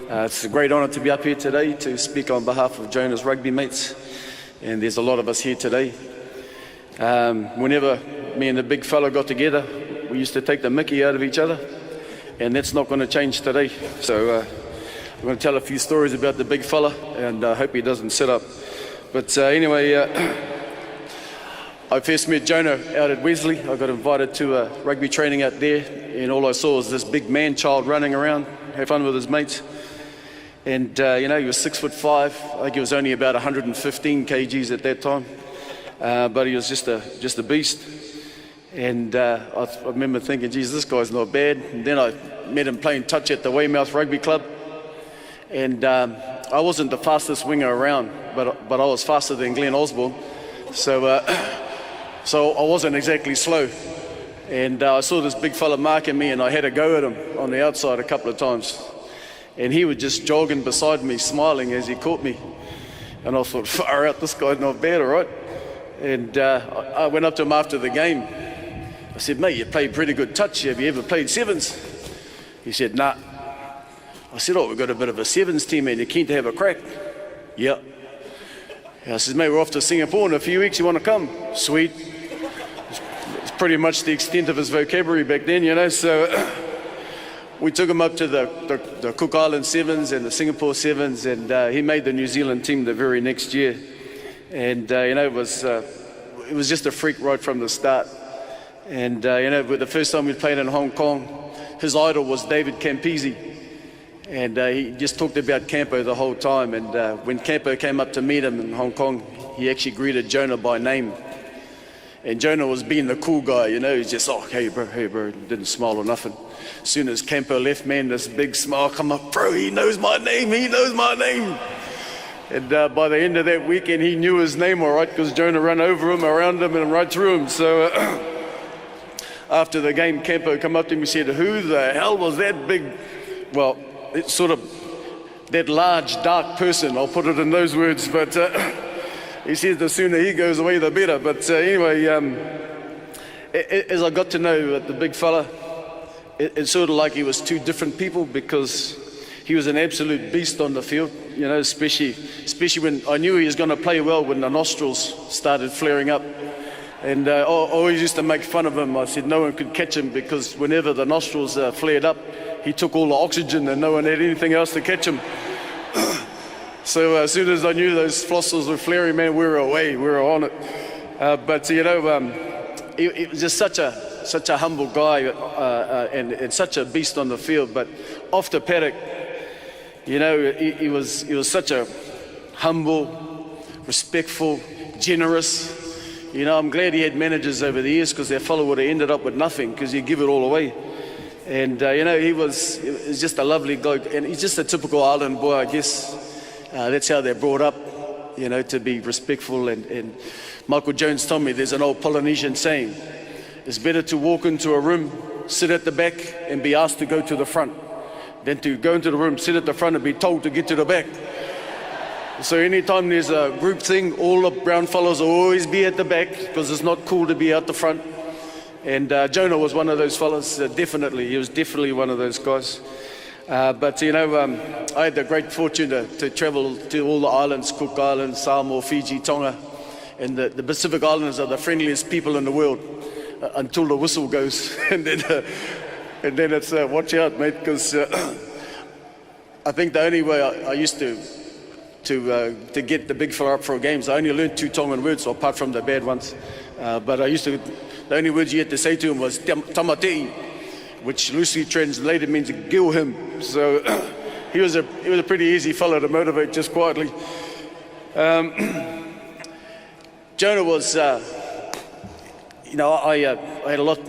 It's a great honour to be up here today to speak on behalf of Jonah's rugby mates, and there's a lot of us here today. Whenever me and the big fella got together, we used to take the mickey out of each other, and that's not going to change today. So I'm going to tell a few stories about the big fella, and I hope he doesn't sit up. But anyway, I first met Jonah out at Wesley. I got invited to rugby training out there, and all I saw was this big man-child running around, having fun with his mates. And he was 6'5". I think he was only about 115 kgs at that time, but he was just a beast. And I remember thinking, geez, this guy's not bad. And then I met him playing touch at the Weymouth Rugby Club, and I wasn't the fastest winger around, but I was faster than Glenn Osborne, so I wasn't exactly slow. And I saw this big fella marking me, and I had a go at him on the outside a couple of times. And he was just jogging beside me, smiling as he caught me. And I thought, far out, this guy's not bad, all right? And I went up to him after the game. I said, mate, you played pretty good touch. Have you ever played sevens? He said, nah. I said, oh, we've got a bit of a sevens team, and you're keen to have a crack? Yeah. I said, mate, we're off to Singapore in a few weeks. You want to come? Sweet. It's pretty much the extent of his vocabulary back then, so... We took him up to the Cook Island Sevens and the Singapore Sevens, and he made the New Zealand team the very next year. And it was just a freak right from the start. And the first time we played in Hong Kong, his idol was David Campese, and he just talked about Campo the whole time. And when Campo came up to meet him in Hong Kong, he actually greeted Jonah by name. And Jonah was being the cool guy, he's just, oh, hey bro, didn't smile or nothing. As soon as Campo left, man, this big smile come up, bro, he knows my name. And by the end of that weekend, he knew his name all right, because Jonah ran over him, around him, and right through him. So after the game, Campo come up to me and said, who the hell was that big, well, it's sort of that large, dark person, I'll put it in those words, but... He says the sooner he goes away, the better. But anyway, as I got to know the big fella, it's sort of like he was two different people, because he was an absolute beast on the field, especially when I knew he was going to play well when the nostrils started flaring up. And I always used to make fun of him. I said no one could catch him, because whenever the nostrils flared up, he took all the oxygen and no one had anything else to catch him. So as soon as I knew those flossils were flaring, man, we were away, we were on it. He was just such a humble guy, and such a beast on the field. But off the paddock, he was such a humble, respectful, generous. I'm glad he had managers over the years, because that fellow would have ended up with nothing, because he'd give it all away. And he was just a lovely guy, and he's just a typical island boy, I guess. That's how they're brought up, to be respectful. And Michael Jones told me there's an old Polynesian saying, it's better to walk into a room, sit at the back, and be asked to go to the front, than to go into the room, sit at the front, and be told to get to the back. So anytime there's a group thing, all the brown fellows will always be at the back, because it's not cool to be out the front. And Jonah was one of those fellows, definitely. He was definitely one of those guys. But I had the great fortune to travel to all the islands, Cook Islands, Samoa, Fiji, Tonga, and the Pacific Islanders are the friendliest people in the world until the whistle goes. and then it's watch out, mate, because I think the only way I used to get the big fella up for games, I only learned 2 Tongan words, apart from the bad ones. But the only words you had to say to him was tamatei, which loosely translated means gill him. So he was a pretty easy fellow to motivate just quietly. Jonah was, I had a lot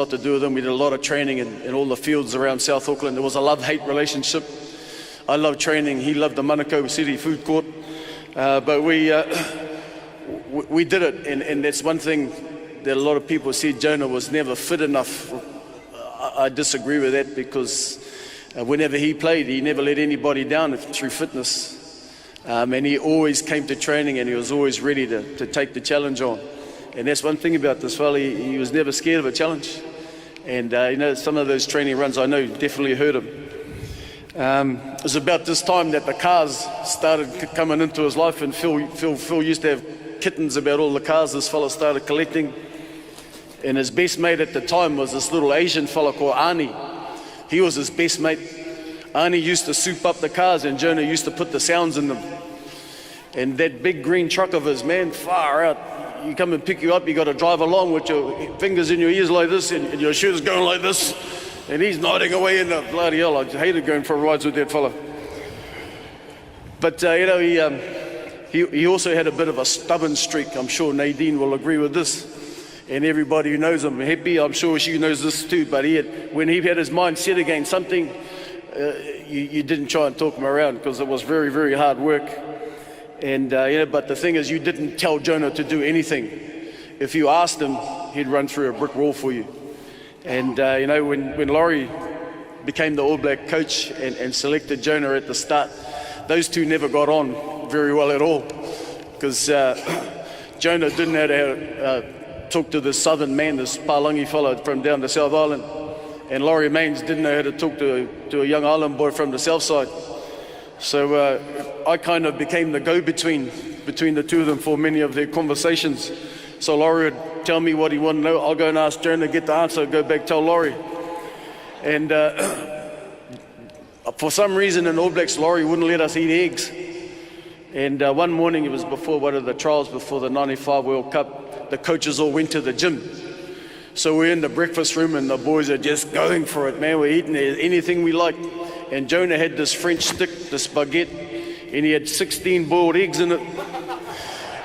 to do with him. We did a lot of training in all the fields around South Auckland. There was a love-hate relationship. I loved training. He loved the Manukau City food court. But we did it, and that's one thing that a lot of people said Jonah was never fit enough. I disagree with that, because whenever he played, he never let anybody down through fitness. And he always came to training, and he was always ready to take the challenge on. And that's one thing about this fella, he was never scared of a challenge. And some of those training runs I know definitely hurt him. It was about this time that the cars started coming into his life, and Phil used to have kittens about all the cars this fella started collecting. And his best mate at the time was this little Asian fella called Ani. He was his best mate. Ani used to soup up the cars, and Jonah used to put the sounds in them. And that big green truck of his, man, far out. You come and pick you up, you got to drive along with your fingers in your ears like this, and your shoes going like this. And he's nodding away in the bloody hell. I hated going for rides with that fella. But, he also had a bit of a stubborn streak. I'm sure Nadine will agree with this. And everybody who knows him, Happy, I'm sure she knows this too. But when he had his mind set against something, you didn't try and talk him around, because it was very, very hard work. And, but the thing is, you didn't tell Jonah to do anything. If you asked him, he'd run through a brick wall for you. And, when Laurie became the All Black coach and selected Jonah at the start, those two never got on very well at all, because Jonah didn't know how to talk to this southern man, this Palangi fellow from down the South Island, and Laurie Mains didn't know how to talk to a young island boy from the south side. So I kind of became the go-between between the two of them for many of their conversations. So Laurie would tell me what he wanted to know. I'll go and ask Jonah, get the answer, go back, tell Laurie. And for some reason in All Blacks, Laurie wouldn't let us eat eggs. And one morning, it was before one of the trials before the 95 World Cup, the coaches all went to the gym. So we're in the breakfast room and the boys are just going for it, man. We're eating anything we like. And Jonah had this French stick, this baguette, and he had 16 boiled eggs in it.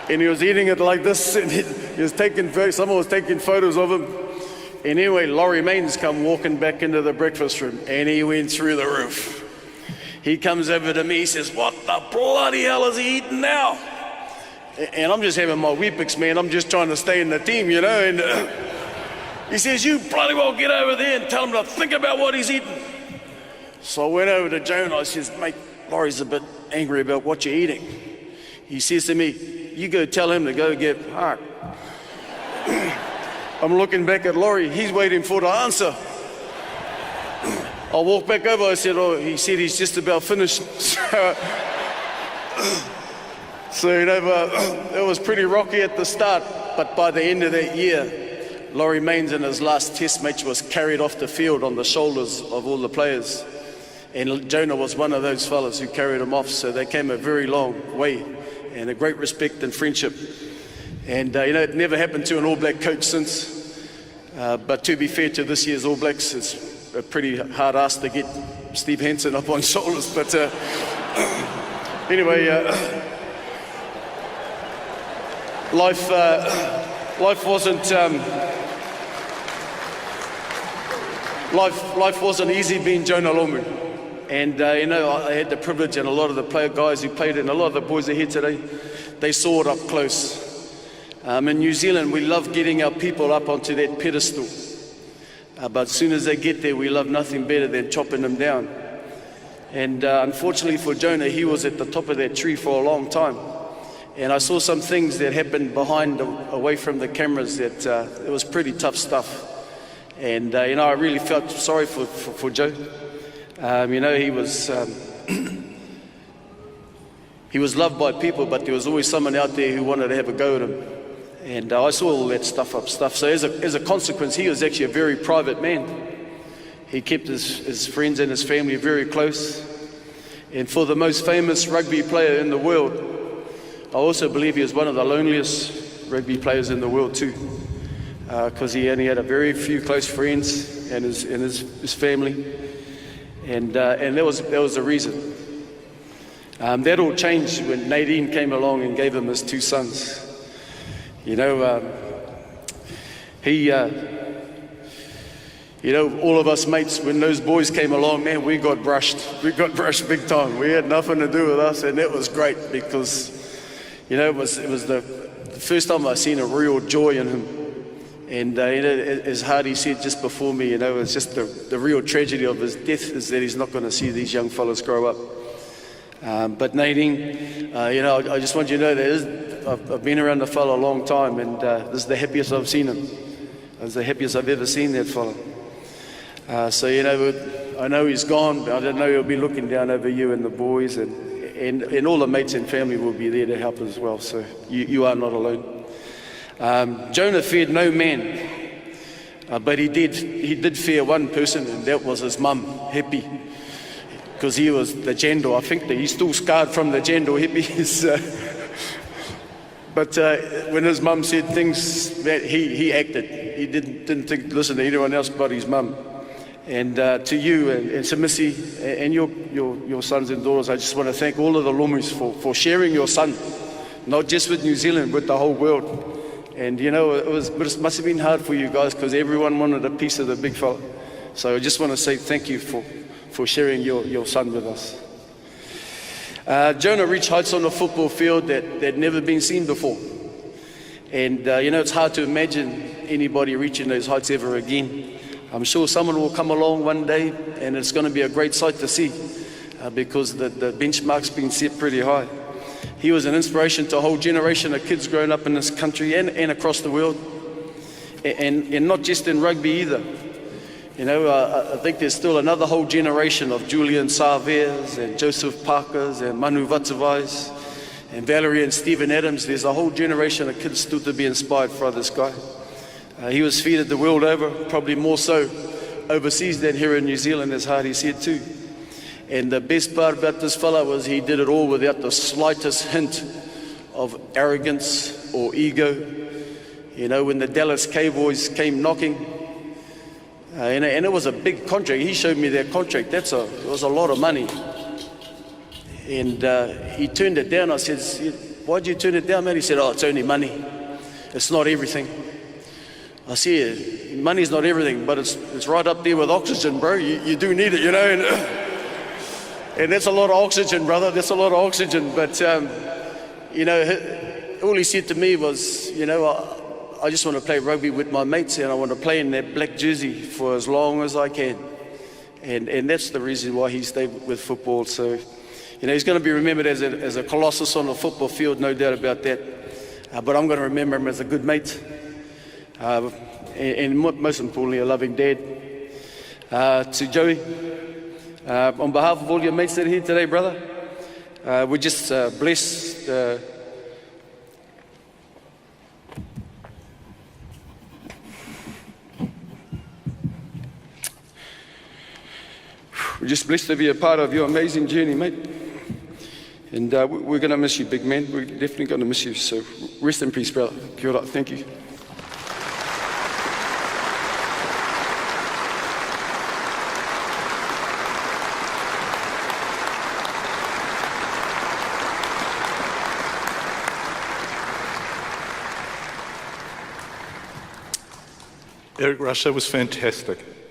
And he was eating it like this, and he was someone was taking photos of him. And anyway, Laurie Mains come walking back into the breakfast room, and he went through the roof. He comes over to me, he says, "What the bloody hell is he eating now?" And I'm just having my Weet-Bix, man. I'm just trying to stay in the team, And he says, "You bloody well get over there and tell him to think about what he's eating." So I went over to Jonah. I says, "Mate, Laurie's a bit angry about what you're eating." He says to me, "You go tell him to go get hard." I'm looking back at Laurie. He's waiting for the answer. I walked back over. I said, "Oh, he said he's just about finished." So, it was pretty rocky at the start, but by the end of that year, Laurie Mains in his last test match was carried off the field on the shoulders of all the players. And Jonah was one of those fellas who carried him off, so they came a very long way, and a great respect and friendship. And, it never happened to an All Black coach since. But to be fair to this year's All Blacks, it's a pretty hard ask to get Steve Hansen up on shoulders. But anyway, life wasn't easy being Jonah Lomu. And, I had the privilege, and a lot of the guys who played it, and a lot of the boys are here today, they saw it up close. In New Zealand, we love getting our people up onto that pedestal. But as soon as they get there, we love nothing better than chopping them down. And unfortunately for Jonah, he was at the top of that tree for a long time. And I saw some things that happened away from the cameras that it was pretty tough stuff. And, I really felt sorry for Joe. He was he was loved by people, but there was always someone out there who wanted to have a go at him. And I saw all that stuff. So as a consequence, he was actually a very private man. He kept his friends and his family very close. And for the most famous rugby player in the world, I also believe he was one of the loneliest rugby players in the world too, because he only had a very few close friends and his family, and that was the reason. That all changed when Nadine came along and gave him his two sons. All of us mates, when those boys came along, man, we got brushed big time. We had nothing to do with us, and that was great because, it was the first time I seen a real joy in him. And as Hardy said just before me, it's just the real tragedy of his death is that he's not going to see these young fellas grow up. But Nadine, I just want you to know that I've been around the fella a long time, and this is the happiest I've seen him. It's the happiest I've ever seen that fella. So, I know he's gone, but I know he'll be looking down over you and the boys, and all the mates and family will be there to help as well. So you are not alone. Jonah feared no man, but he did fear one person, and that was his mum, Hepi, because he was the jandor. I think that he's still scarred from the jandor, Hepi. But when his mum said things, that he acted. He didn't listen to anyone else but his mum. And to you and to Missy and your sons and daughters, I just want to thank all of the Lomus for sharing your son, not just with New Zealand, with the whole world. And you know, it must have been hard for you guys because everyone wanted a piece of the big fella. So I just want to say thank you for sharing your son with us. Jonah reached heights on the football field that never been seen before. And you know, it's hard to imagine anybody reaching those heights ever again. I'm sure someone will come along one day and it's going to be a great sight to see because the benchmark's been set pretty high. He was an inspiration to a whole generation of kids growing up in this country and across the world. And not just in rugby either. You know, I think there's still another whole generation of Julian Sarvers and Joseph Parkers and Manu Vatavais and Valerie and Stephen Adams. There's a whole generation of kids still to be inspired by this guy. He was feted the world over, probably more so overseas than here in New Zealand, as Hardy said too. And the best part about this fella was he did it all without the slightest hint of arrogance or ego. You know, when the Dallas Cowboys came knocking, and it was a big contract. He showed me their contract. It was a lot of money. And he turned it down. I said, why'd you turn it down, man? He said, oh, it's only money. It's not everything. I said, money's not everything, but it's right up there with oxygen, bro. You do need it, you know. And that's a lot of oxygen, brother. That's a lot of oxygen. But, you know, all he said to me was, you know, I just want to play rugby with my mates and I want to play in that black jersey for as long as I can. And that's the reason why he stayed with football. So, you know, he's going to be remembered as a colossus on the football field, no doubt about that. But I'm going to remember him as a good mate. And most importantly, a loving dad. To Joey, on behalf of all your mates that are here today, brother, we're just blessed. We're just blessed to be a part of your amazing journey, mate. And we're going to miss you, big man. We're definitely going to miss you. So rest in peace, brother. Kia ora. Thank you. Eric Rush, that was fantastic.